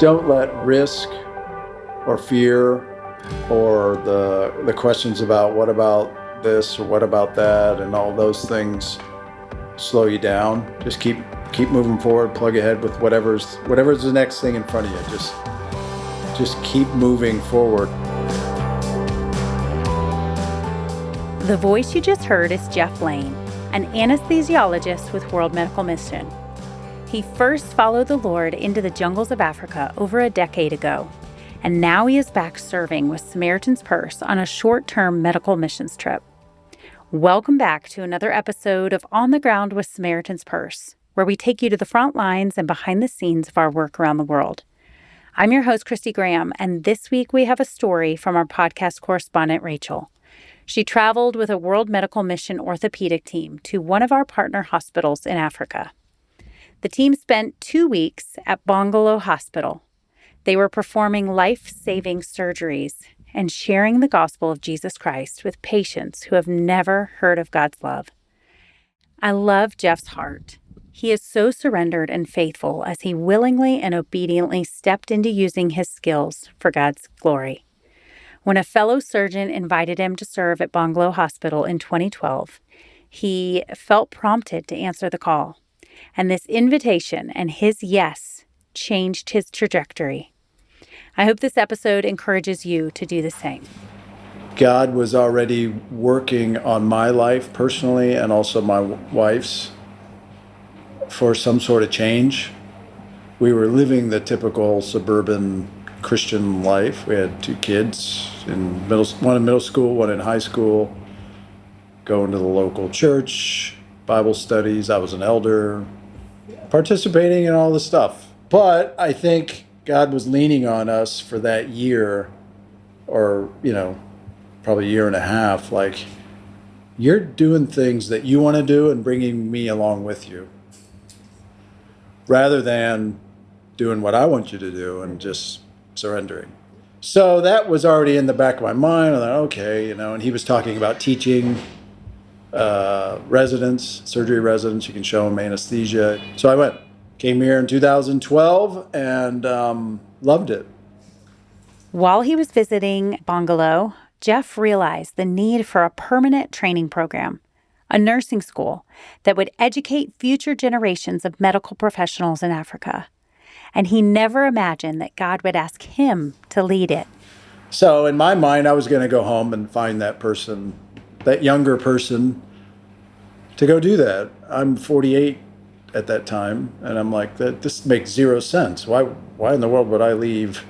Don't let risk or fear or the questions about what about this or what about that and all those things slow you down. Just keep moving forward, plug ahead with whatever's the next thing in front of you. Just keep moving forward. The voice you just heard is Jeff Lane, an anesthesiologist with World Medical Mission. He first followed the Lord into the jungles of Africa over a decade ago, and now he is back serving with Samaritan's Purse on a short-term medical missions trip. Welcome back to another episode of On the Ground with Samaritan's Purse, where we take you to the front lines and behind the scenes of our work around the world. I'm your host, Christy Graham, and this week we have a story from our podcast correspondent, Rachel. She traveled with a World Medical Mission orthopedic team to one of our partner hospitals in Africa. The team spent 2 weeks at Bongolo Hospital. They were performing life-saving surgeries and sharing the gospel of Jesus Christ with patients who have never heard of God's love. I love Jeff's heart. He is so surrendered and faithful as he willingly and obediently stepped into using his skills for God's glory. When a fellow surgeon invited him to serve at Bongolo Hospital in 2012, he felt prompted to answer the call. And this invitation and his yes changed his trajectory. I hope this episode encourages you to do the same. God was already working on my life personally and also my wife's for some sort of change. We were living the typical suburban Christian life. We had 2 kids, one in middle school, one in high school, going to the local church, Bible studies. I was an elder, participating in all this stuff. But I think God was leaning on us for that year, or, probably a year and a half, like, you're doing things that you want to do and bringing me along with you, rather than doing what I want you to do and just surrendering. So that was already in the back of my mind. I thought, okay, and he was talking about teaching residents, surgery residents. You can show them anesthesia. So I went, came here in 2012 and loved it. While he was visiting Bongolo, Jeff realized the need for a permanent training program, a nursing school that would educate future generations of medical professionals in Africa. And he never imagined that God would ask him to lead it. So in my mind, I was going to go home and find that person, that younger person, to go do that. I'm 48 at that time, and I'm like, this makes zero sense. Why in the world would I leave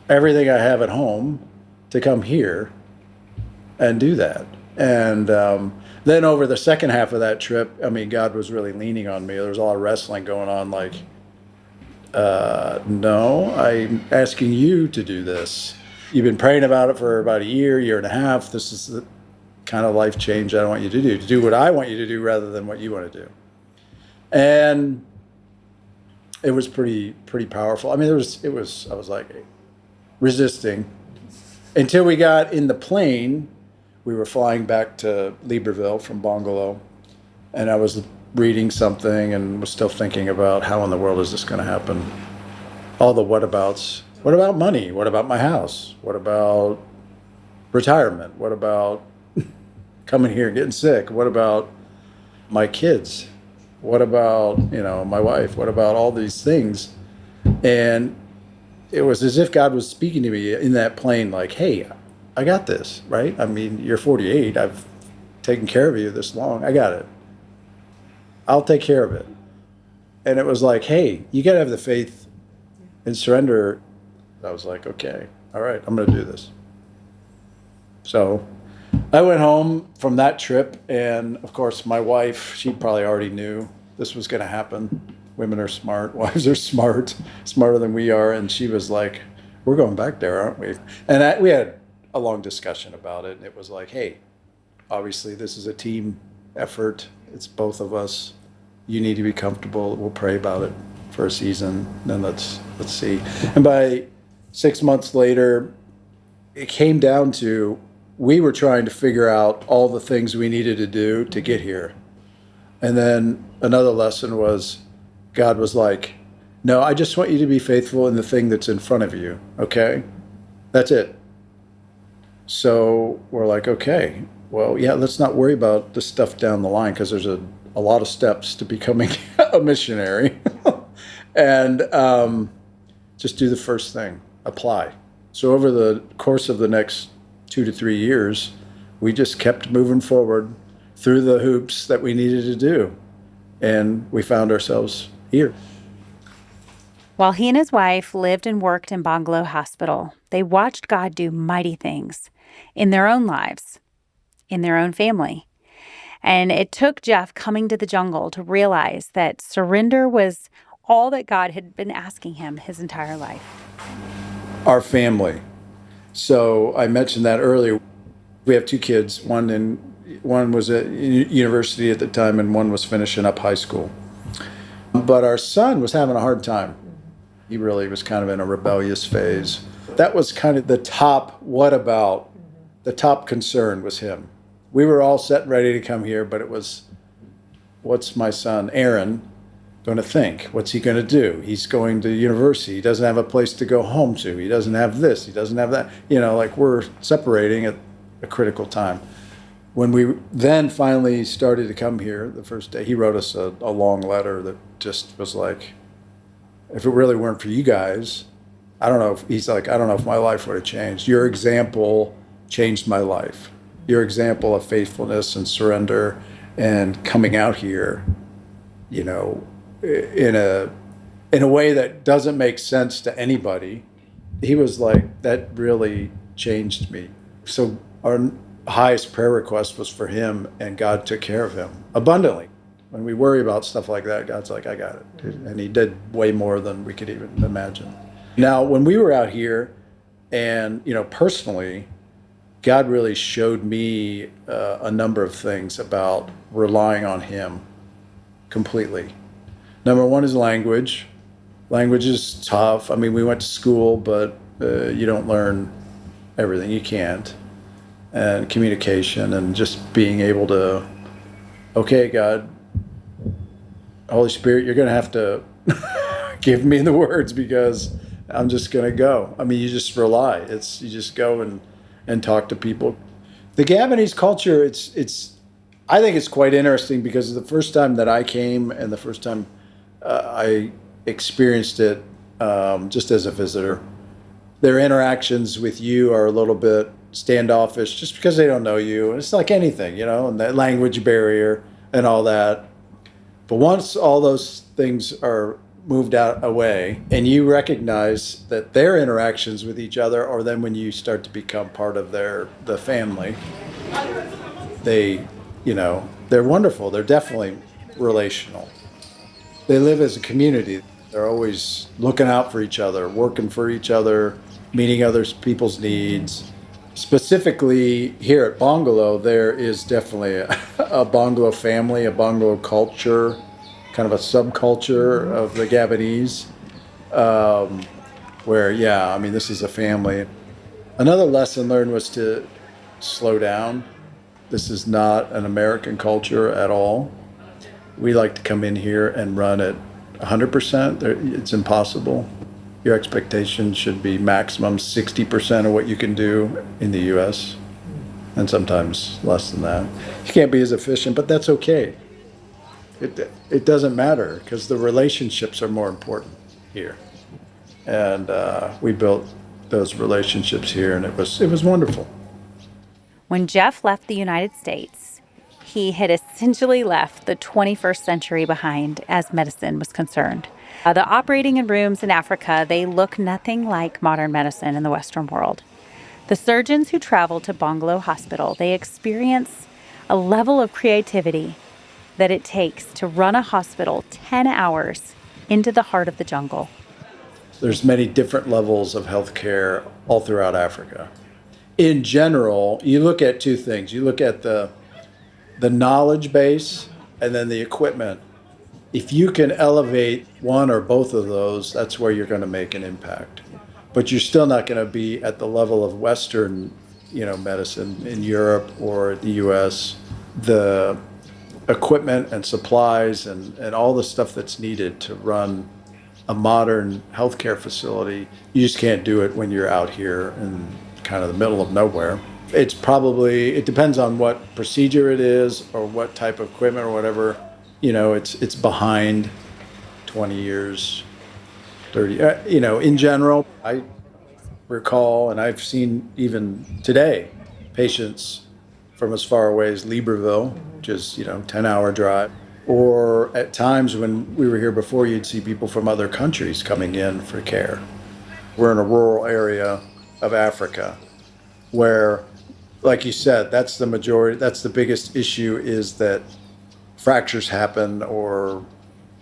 everything I have at home to come here and do that? And then over the second half of that trip, God was really leaning on me. There was a lot of wrestling going on, like, no, I'm asking you to do this. You've been praying about it for about a year and a half. This is the kind of life change I want you to do what I want you to do rather than what you want to do. And it was pretty powerful. I was like resisting until we got in the plane. We were flying back to Libreville from Bongolo, and I was reading something and was still thinking about how in the world is this going to happen? All the whatabouts. What about money? What about my house? What about retirement? What about coming here and getting sick? What about my kids? What about, my wife? What about all these things? And it was as if God was speaking to me in that plane, like, hey, I got this, right? You're 48. I've taken care of you this long. I got it. I'll take care of it. And it was like, hey, you got to have the faith and surrender. I was like, okay, all right, I'm going to do this. So I went home from that trip, and of course, my wife, she probably already knew this was going to happen. Women are smart. Wives are smart, smarter than we are. And she was like, we're going back there, aren't we? And we had a long discussion about it. And it was like, hey, obviously this is a team effort. It's both of us. You need to be comfortable. We'll pray about it for a season. Then let's see. And by 6 months later, it came down to, we were trying to figure out all the things we needed to do to get here. And then another lesson was, God was like, No, I just want you to be faithful in the thing that's in front of you, okay? That's it. So we're like, okay, well, yeah, let's not worry about the stuff down the line because there's a lot of steps to becoming a missionary. And just do the first thing, apply. So over the course of the next 2 to 3 years, we just kept moving forward through the hoops that we needed to do. And we found ourselves here. While he and his wife lived and worked in Bongolo Hospital, they watched God do mighty things in their own lives, in their own family. And it took Jeff coming to the jungle to realize that surrender was all that God had been asking him his entire life. Our family. So I mentioned that earlier. We have 2 kids. One was at university at the time, and one was finishing up high school. But our son was having a hard time. He really was kind of in a rebellious phase. That was kind of the top the top concern was him. We were all set and ready to come here, but it was, what's my son, Aaron, going to think? What's he going to do? He's going to university. He doesn't have a place to go home to. He doesn't have this. He doesn't have that. Like we're separating at a critical time. When we then finally started to come here the first day, he wrote us a long letter that just was like, if it really weren't for you guys, I don't know if my life would have changed. Your example changed my life. Your example of faithfulness and surrender and coming out here, in a way that doesn't make sense to anybody. He was like, that really changed me. So our highest prayer request was for him, and God took care of him abundantly. When we worry about stuff like that, God's like, I got it. And he did way more than we could even imagine. Now, when we were out here, and, personally, God really showed me a number of things about relying on him completely. Number one is language. Language is tough. I mean, we went to school, but you don't learn everything. You can't. And communication and just being able to, okay, God, Holy Spirit, you're going to have to give me the words because I'm just going to go. I mean, you just rely. You just go and talk to people. The Gabonese culture, I think it's quite interesting because the first time that I came and the first time I experienced it just as a visitor, their interactions with you are a little bit standoffish just because they don't know you. And it's like anything, and that language barrier and all that. But once all those things are moved away and you recognize that their interactions with each other, or then when you start to become part of the family, they're wonderful. They're definitely relational. They live as a community. They're always looking out for each other, working for each other, meeting other people's needs. Specifically here at Bongolo, there is definitely a Bongolo family, a Bongolo culture, kind of a subculture of the Gabonese, where, this is a family. Another lesson learned was to slow down. This is not an American culture at all. We like to come in here and run at 100%. It's impossible. Your expectation should be maximum 60% of what you can do in the U.S., and sometimes less than that. You can't be as efficient, but that's okay. It doesn't matter because the relationships are more important here. And we built those relationships here, and it was wonderful. When Jeff left the United States, he had essentially left the 21st century behind as medicine was concerned. The operating rooms in Africa, they look nothing like modern medicine in the Western world. The surgeons who travel to Bongolo Hospital, they experience a level of creativity that it takes to run a hospital 10 hours into the heart of the jungle. There's many different levels of healthcare all throughout Africa. In general, you look at 2 things. You look at the knowledge base and then the equipment. If you can elevate one or both of those, that's where you're going to make an impact. But you're still not going to be at the level of Western, medicine in Europe or the U.S. The equipment and supplies and all the stuff that's needed to run a modern healthcare facility. You just can't do it when you're out here in kind of the middle of nowhere. It depends on what procedure it is or what type of equipment or whatever. It's behind 20 years, 30, in general. I recall, and I've seen even today, patients from as far away as Libreville, which is, 10-hour drive. Or at times when we were here before, you'd see people from other countries coming in for care. We're in a rural area of Africa where, like you said, that's the biggest issue, is that fractures happen, or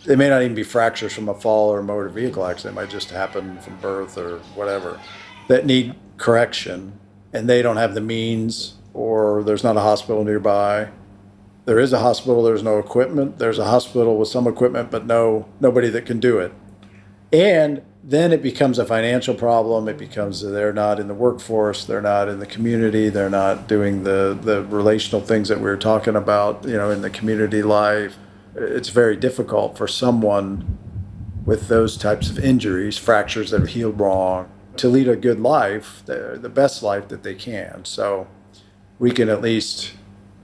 they may not even be fractures from a fall or a motor vehicle accident. It might just happen from birth or whatever, that need correction, and they don't have the means, or there's not a hospital nearby. There is a hospital, there's no equipment. There's a hospital with some equipment, but nobody that can do it. And then it becomes a financial problem. It becomes they're not in the workforce, they're not in the community, they're not doing the relational things that we were talking about, in the community life. It's very difficult for someone with those types of injuries, fractures that are healed wrong, to lead a good life, the best life that they can. So we can at least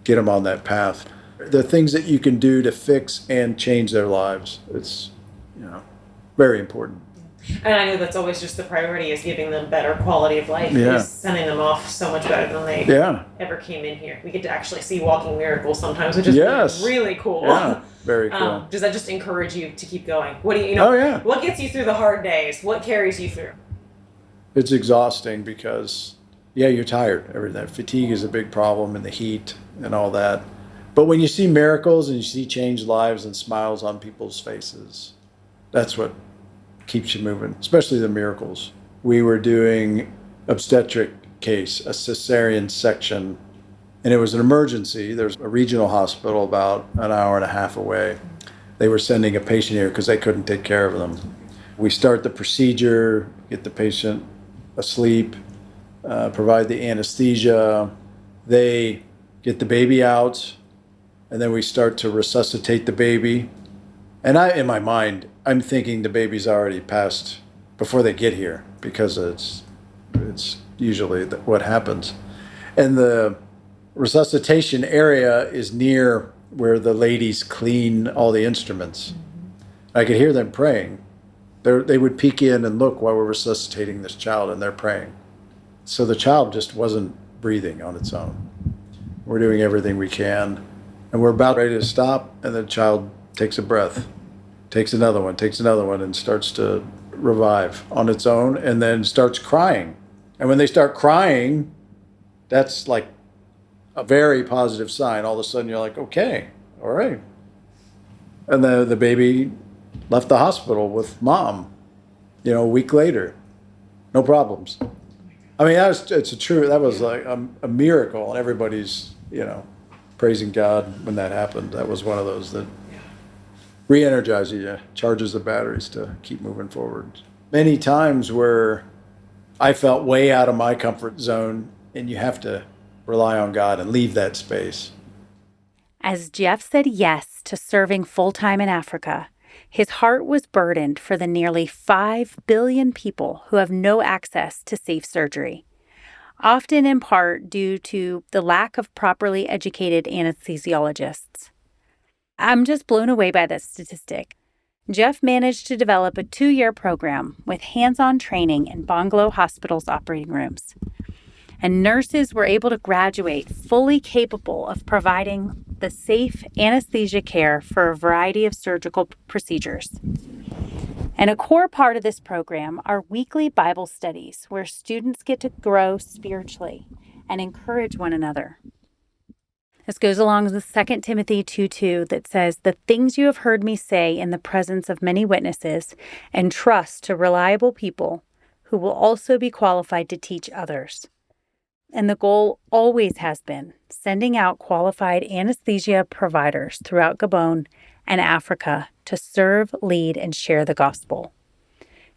get them on that path. The things that you can do to fix and change their lives, it's, very important. And I know that's always just the priority, is giving them better quality of life. Yeah. Is sending them off so much better than they ever came in here. We get to actually see walking miracles sometimes, which is really cool. Yeah, very cool. Does that just encourage you to keep going? What do you Oh, yeah. What gets you through the hard days? What carries you through? It's exhausting because, you're tired. Everything. Fatigue is a big problem, and the heat and all that. But when you see miracles and you see changed lives and smiles on people's faces, that's what keeps you moving, especially the miracles. We were doing obstetric case, a cesarean section, and it was an emergency. There's a regional hospital about an hour and a half away. They were sending a patient here because they couldn't take care of them. We start the procedure, get the patient asleep, provide the anesthesia. They get the baby out, and then we start to resuscitate the baby. And in my mind, I'm thinking the baby's already passed before they get here, because it's usually what happens. And the resuscitation area is near where the ladies clean all the instruments. I could hear them praying. They would peek in and look while we're resuscitating this child, and they're praying. So the child just wasn't breathing on its own. We're doing everything we can, and we're about ready to stop, and the child takes a breath, takes another one, and starts to revive on its own, and then starts crying. And when they start crying, that's like a very positive sign. All of a sudden you're like, okay, all right. And the baby left the hospital with mom, a week later, no problems. I mean, that was like a miracle, and everybody's, praising God when that happened. That was one of those that re-energizes you, charges the batteries to keep moving forward. Many times where I felt way out of my comfort zone, and you have to rely on God and leave that space. As Jeff said yes to serving full-time in Africa, his heart was burdened for the nearly 5 billion people who have no access to safe surgery, often in part due to the lack of properly educated anesthesiologists. I'm just blown away by this statistic. Jeff managed to develop a 2-year program with hands-on training in Bongolo Hospital's operating rooms. And nurses were able to graduate fully capable of providing the safe anesthesia care for a variety of surgical procedures. And a core part of this program are weekly Bible studies where students get to grow spiritually and encourage one another. This goes along with 2 Timothy 2:2 that says, "The things you have heard me say in the presence of many witnesses, entrust to reliable people who will also be qualified to teach others." And the goal always has been sending out qualified anesthesia providers throughout Gabon and Africa to serve, lead, and share the gospel.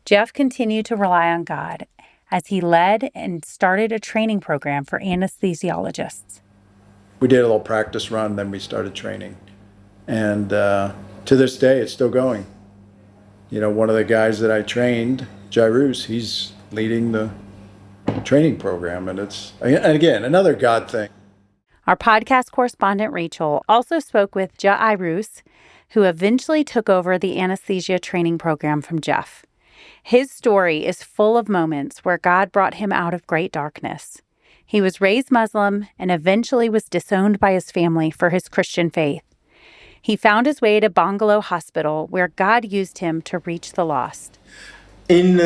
Jeff continued to rely on God as he led and started a training program for anesthesiologists. We did a little practice run, then we started training. And to this day, it's still going. one of the guys that I trained, Jairus, he's leading the training program. And again, another God thing. Our podcast correspondent, Rachel, also spoke with Jairus, who eventually took over the anesthesia training program from Jeff. His story is full of moments where God brought him out of great darkness. He was raised Muslim and eventually was disowned by his family for his Christian faith. He found his way to Bongolo Hospital, where God used him to reach the lost. In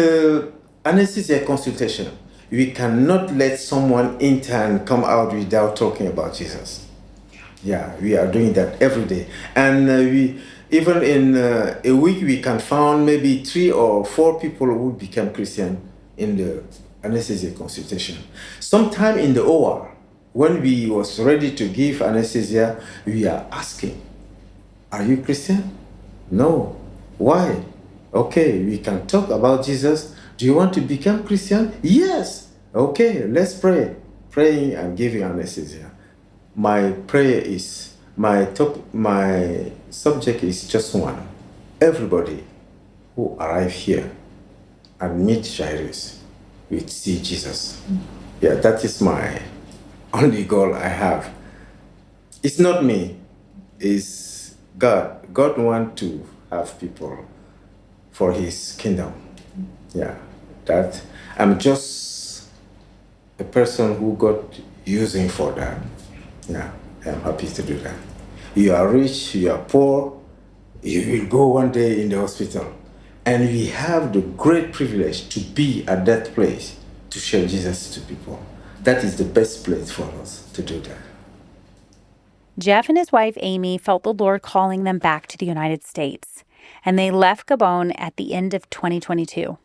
anesthesia consultation, we cannot let someone intern come out without talking about Jesus. Yeah, we are doing that every day. And even in a week, we can find maybe 3 or 4 people who become Christian in the anesthesia consultation. Sometime in the OR, when we was ready to give anesthesia, we are asking, are you Christian? No. Why? Okay, we can talk about Jesus. Do you want to become Christian? Yes. Okay, let's pray. Praying and giving anesthesia. My prayer is, my subject is just one. Everybody who arrive here and meet Jairus will see Jesus. Yeah, that is my only goal I have. It's not me, it's God. God wants to have people for his kingdom. Yeah, that I'm just a person who God using for that. Yeah, I'm happy to do that. You are rich, you are poor, you will go one day in the hospital. And we have the great privilege to be at that place to share Jesus to people. That is the best place for us to do that. Jeff and his wife, Amy, felt the Lord calling them back to the United States, and they left Gabon at the end of 2022.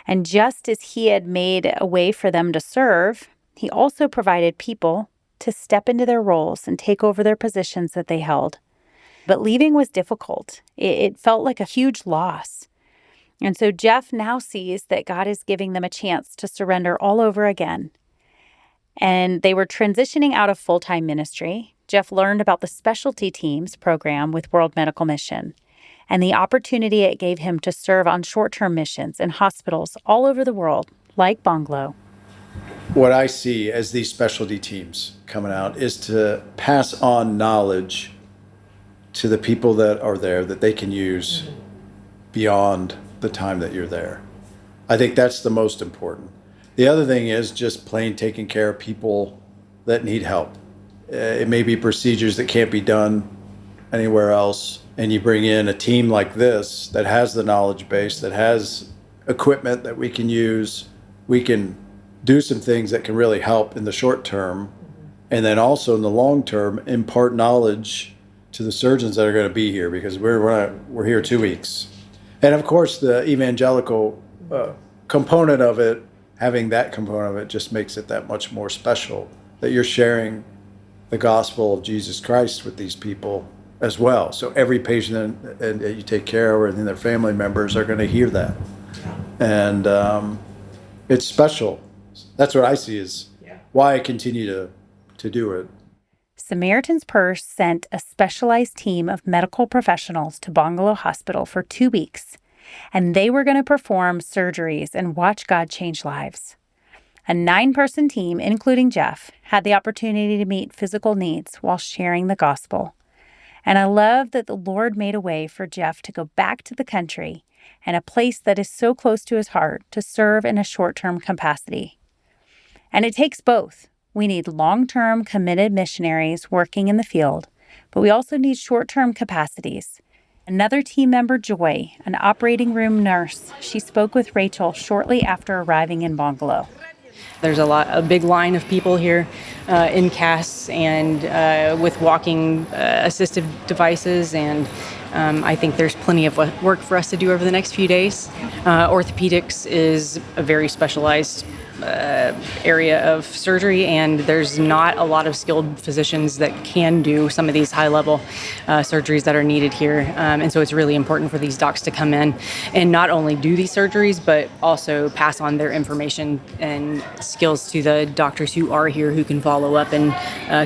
And just as he had made a way for them to serve, he also provided people to step into their roles and take over their positions that they held. But leaving was difficult. It felt like a huge loss. And so Jeff now sees that God is giving them a chance to surrender all over again. And they were transitioning out of full-time ministry. Jeff learned about the specialty teams program with World Medical Mission and the opportunity it gave him to serve on short-term missions in hospitals all over the world, like Bongolo. What I see as these specialty teams coming out is to pass on knowledge to the people that are there that they can use beyond the time that you're there. I think that's the most important. The other thing is just plain taking care of people that need help. It may be procedures that can't be done anywhere else, and you bring in a team like this that has the knowledge base, that has equipment that we can use. We can do some things that can really help in the short term, and then also in the long term impart knowledge to the surgeons that are going to be here, because we're here 2 weeks. And of course the evangelical component of it, having that component of it just makes it that much more special, that you're sharing the gospel of Jesus Christ with these people as well. So every patient that you take care of and their family members are going to hear that. And it's special. That's what I see is why I continue to do it. Samaritan's Purse sent a specialized team of medical professionals to Bongolo Hospital for 2 weeks, and they were going to perform surgeries and watch God change lives. A 9-person team, including Jeff, had the opportunity to meet physical needs while sharing the gospel. And I love that the Lord made a way for Jeff to go back to the country and a place that is so close to his heart to serve in a short-term capacity. And it takes both. We need long-term committed missionaries working in the field, but we also need short-term capacities. Another team member, Joy, an operating room nurse, she spoke with Rachel shortly after arriving in Bongolo. There's a big line of people here in casts and with walking assistive devices, and I think there's plenty of work for us to do over the next few days. Orthopedics is a very specialized area of surgery, and there's not a lot of skilled physicians that can do some of these high-level surgeries that are needed here. And so it's really important for these docs to come in and not only do these surgeries, but also pass on their information and skills to the doctors who are here, who can follow up and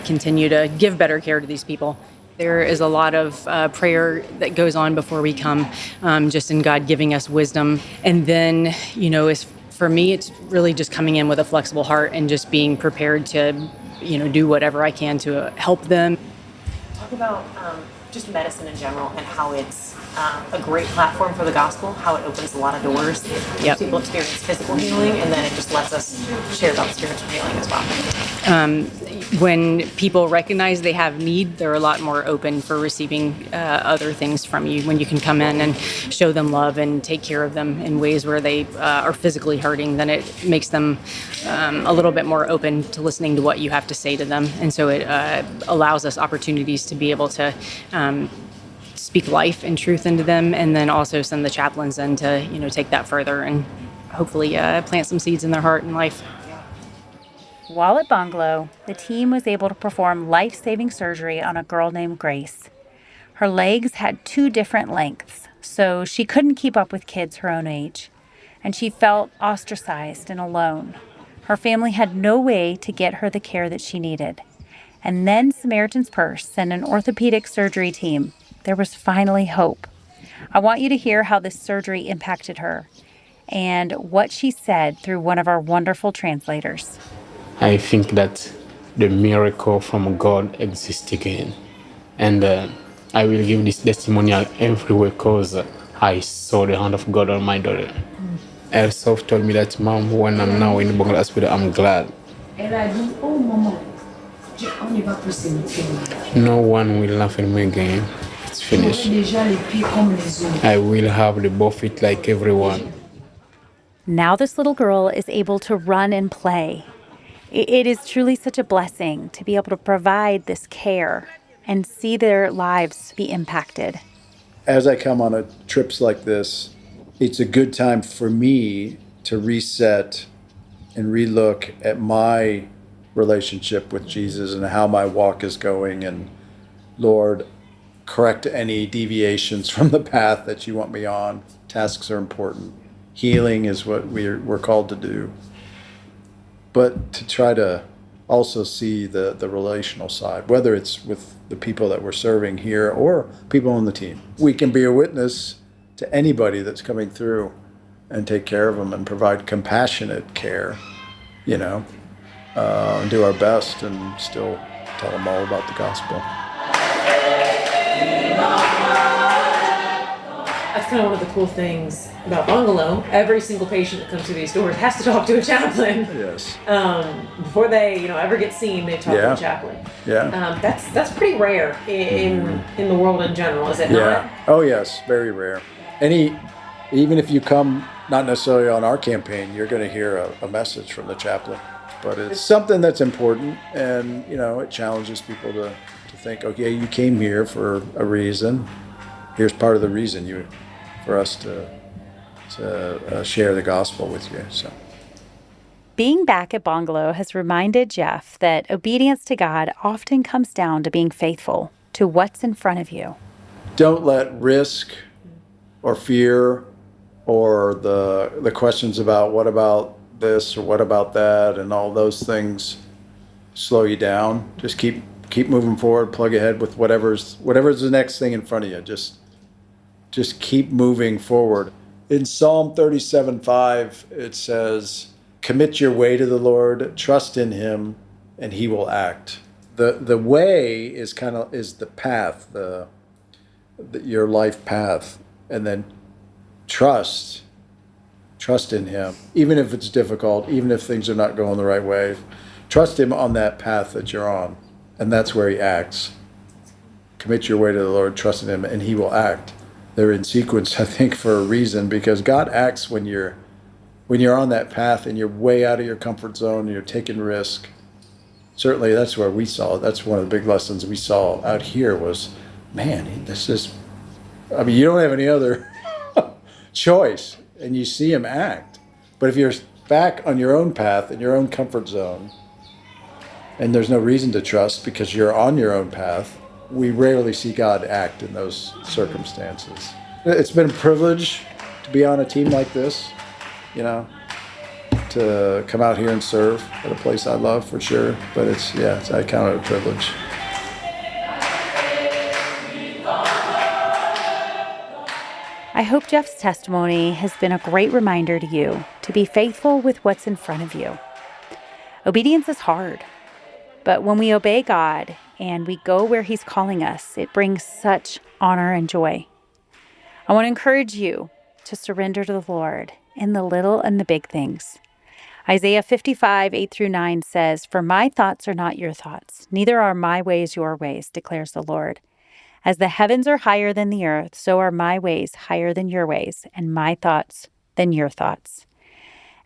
continue to give better care to these people. There is a lot of prayer that goes on before we come, just in God giving us wisdom. And then, for me, it's really just coming in with a flexible heart and just being prepared to, do whatever I can to help them. Talk about just medicine in general and how it's a great platform for the gospel, how it opens a lot of doors. Yep. People experience physical healing, and then it just lets us share about spiritual healing as well. When people recognize they have need, they're a lot more open for receiving other things from you. When you can come in and show them love and take care of them in ways where they are physically hurting, then it makes them a little bit more open to listening to what you have to say to them. And so it allows us opportunities to be able to speak life and truth into them, and then also send the chaplains in to take that further and hopefully plant some seeds in their heart and life. While at Bongolo, the team was able to perform life-saving surgery on a girl named Grace. Her legs had 2 different lengths, so she couldn't keep up with kids her own age, and she felt ostracized and alone. Her family had no way to get her the care that she needed. And then Samaritan's Purse sent an orthopedic surgery team. There was finally hope. I want you to hear how this surgery impacted her and what she said through one of our wonderful translators. I think that the miracle from God exists again. And I will give this testimonial everywhere because I saw the hand of God on my daughter. Elsof told me that, Mom, when I'm now in the Bongolo Hospital, I'm glad. No one will laugh at me again. It's finished. I will have the buffet like everyone. Now this little girl is able to run and play. It is truly such a blessing to be able to provide this care and see their lives be impacted. As I come on trips like this, it's a good time for me to reset and relook at my relationship with Jesus and how my walk is going. And Lord, correct any deviations from the path that you want me on. Tasks are important. Healing is what we're called to do. But to try to also see the relational side, whether it's with the people that we're serving here or people on the team. We can be a witness to anybody that's coming through and take care of them and provide compassionate care, and do our best and still tell them all about the gospel. That's kind of one of the cool things about Bongolo. Every single patient that comes through these doors has to talk to a chaplain. Yes. Before they, ever get seen, they talk to a chaplain. Yeah. That's pretty rare in the world in general, is it not? Yeah. Oh yes, very rare. Even if you come not necessarily on our campaign, you're going to hear a message from the chaplain. But it's something that's important, and it challenges people to think, okay, you came here for a reason. Here's part of the reason for us to share the gospel with you. So, being back at Bongolo has reminded Jeff that obedience to God often comes down to being faithful to what's in front of you. Don't let risk or fear or the questions about what about this or what about that and all those things slow you down. Just keep moving forward, plug ahead with whatever's the next thing in front of you. Just keep moving forward. In Psalm 37:5, it says, commit your way to the Lord, trust in him, and he will act. The way is the path, your life path, and then trust in him, even if it's difficult, even if things are not going the right way. Trust him on that path that you're on, and that's where he acts. Commit your way to the Lord, trust in him, and he will act. They're in sequence, I think, for a reason, because God acts when you're on that path and you're way out of your comfort zone and you're taking risk. Certainly that's where we saw it. That's one of the big lessons we saw out here was, man, you don't have any other choice, and you see him act. But if you're back on your own path, in your own comfort zone, and there's no reason to trust because you're on your own path, we rarely see God act in those circumstances. It's been a privilege to be on a team like this, to come out here and serve at a place I love for sure. But I count it a privilege. I hope Jeff's testimony has been a great reminder to you to be faithful with what's in front of you. Obedience is hard, but when we obey God and we go where He's calling us, it brings such honor and joy. I want to encourage you to surrender to the Lord in the little and the big things. Isaiah 55, 8-9 says, "For my thoughts are not your thoughts, neither are my ways your ways, declares the Lord. As the heavens are higher than the earth, so are my ways higher than your ways, and my thoughts than your thoughts."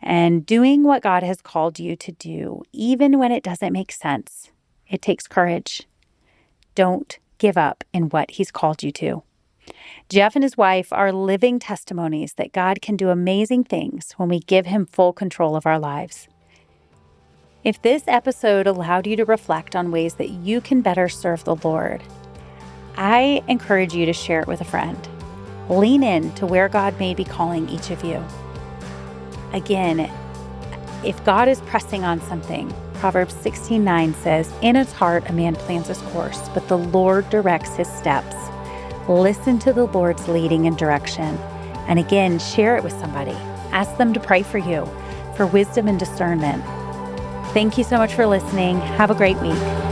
And doing what God has called you to do, even when it doesn't make sense, it takes courage. Don't give up in what He's called you to. Jeff and his wife are living testimonies that God can do amazing things when we give Him full control of our lives. If this episode allowed you to reflect on ways that you can better serve the Lord, I encourage you to share it with a friend. Lean in to where God may be calling each of you. Again, if God is pressing on something, Proverbs 16:9 says, "In its heart a man plans his course, but the Lord directs his steps." Listen to the Lord's leading and direction. And again, share it with somebody. Ask them to pray for you, for wisdom and discernment. Thank you so much for listening. Have a great week.